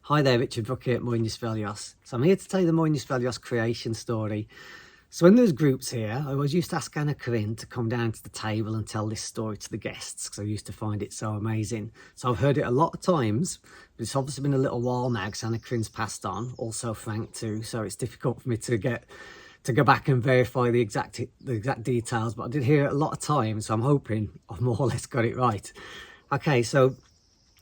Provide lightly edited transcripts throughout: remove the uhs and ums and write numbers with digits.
Hi there, Richard Brooke here at Moinhos Velhos. So I'm here to tell you the Moinhos Velhos creation story. So when there's groups here, I always used to ask Anna Corinne to come down to the table and tell this story to the guests because I used to find it so amazing. So I've heard it a lot of times, but it's obviously been a little while now because Anna Corinne's passed on, also Frank too, so it's difficult for me to go back and verify the exact details, but I did hear it a lot of times, so I'm hoping I've more or less got it right. Okay, so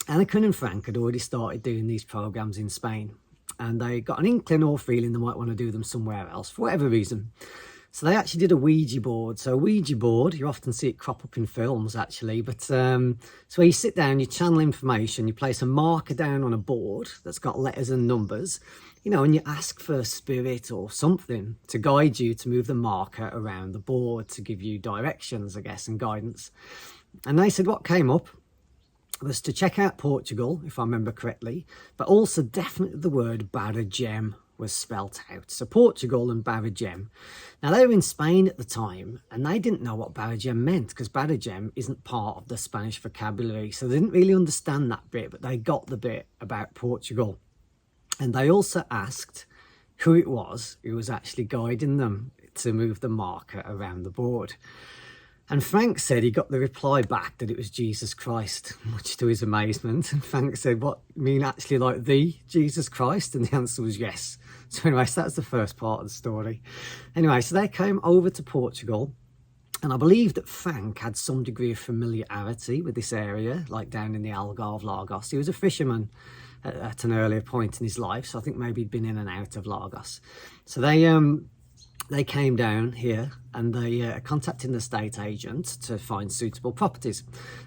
Anakin and Frank had already started doing these programs in Spain, and they got an inkling or feeling they might want to do them somewhere else for whatever reason. So they actually did a Ouija board. So a Ouija board, you often see it crop up in films actually, but so where you sit down, you channel information, you place a marker down on a board that's got letters and numbers, you know, and you ask for a spirit or something to guide you to move the marker around the board to give you directions, I guess, and guidance. And they said what came up was to check out Portugal, if I remember correctly, but also definitely the word Barragem was spelt out. So Portugal and Barragem. Now they were in Spain at the time and they didn't know what Barragem meant because Barragem isn't part of the Spanish vocabulary. So they didn't really understand that bit, but they got the bit about Portugal. And they also asked who it was who was actually guiding them to move the marker around the board. And Frank said he got the reply back that it was Jesus Christ, much to his amazement. And Frank said, what, you mean actually like the Jesus Christ? And the answer was yes. So anyway, so that's the first part of the story. Anyway, so they came over to Portugal. And I believe that Frank had some degree of familiarity with this area, like down in the Algarve, Lagos. He was a fisherman at an earlier point in his life. So I think maybe he'd been in and out of Lagos. So they came down here and they contacted an estate agent to find suitable properties.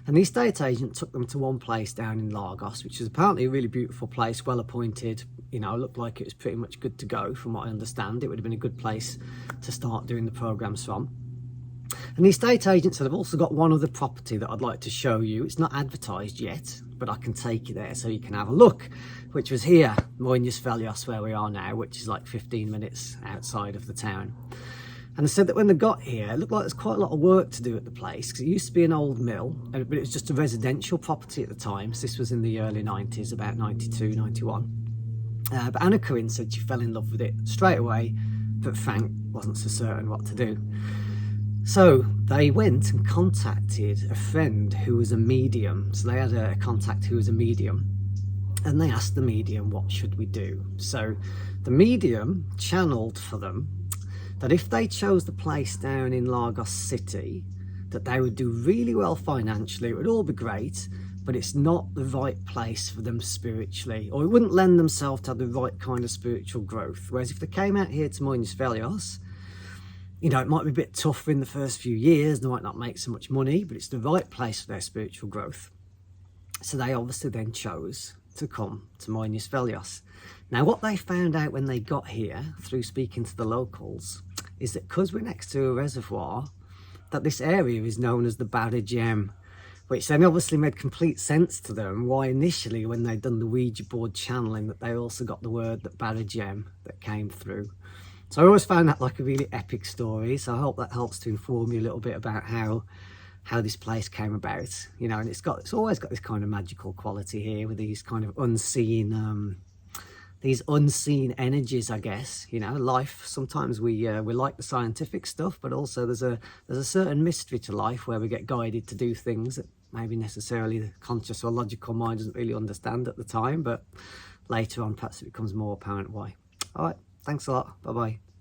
And the estate agent took them to one place down in Lagos, which is apparently a really beautiful place, well appointed. You know, looked like it was pretty much good to go from what I understand. It would have been a good place to start doing the programs from. And the estate agent said, I've also got one other property that I'd like to show you. It's not advertised yet, but I can take you there so you can have a look, which was here, Moinhos Velhos, where we are now, which is like 15 minutes outside of the town. And they said that when they got here, it looked like there's quite a lot of work to do at the place because it used to be an old mill, but it was just a residential property at the time. So this was in the early 90s, about 92, 91. But Anna Corinne said she fell in love with it straight away, but Frank wasn't so certain what to do. So they went and contacted a friend who was a medium. So they had a contact who was a medium. And they asked the medium, what should we do? So the medium channeled for them that if they chose the place down in Lagos City, that they would do really well financially. It would all be great, but it's not the right place for them spiritually, or it wouldn't lend themselves to have the right kind of spiritual growth. Whereas if they came out here to Moinhos Velhos, you know, it might be a bit tougher in the first few years, they might not make so much money, but it's the right place for their spiritual growth. So they obviously then chose to come to Moinhos Velhos. Now, what they found out when they got here, through speaking to the locals, is that because we're next to a reservoir, that this area is known as the Barragem, which then obviously made complete sense to them why initially when they'd done the Ouija board channeling that they also got the word that Barragem that came through. So I always found that like a really epic story. So I hope that helps to inform you a little bit about how this place came about. You know, and it's always got this kind of magical quality here with these kind of unseen energies, I guess. You know, life, sometimes we like the scientific stuff, but also there's a certain mystery to life where we get guided to do things that maybe necessarily the conscious or logical mind doesn't really understand at the time, but later on perhaps it becomes more apparent why. All right. Thanks a lot. Bye-bye.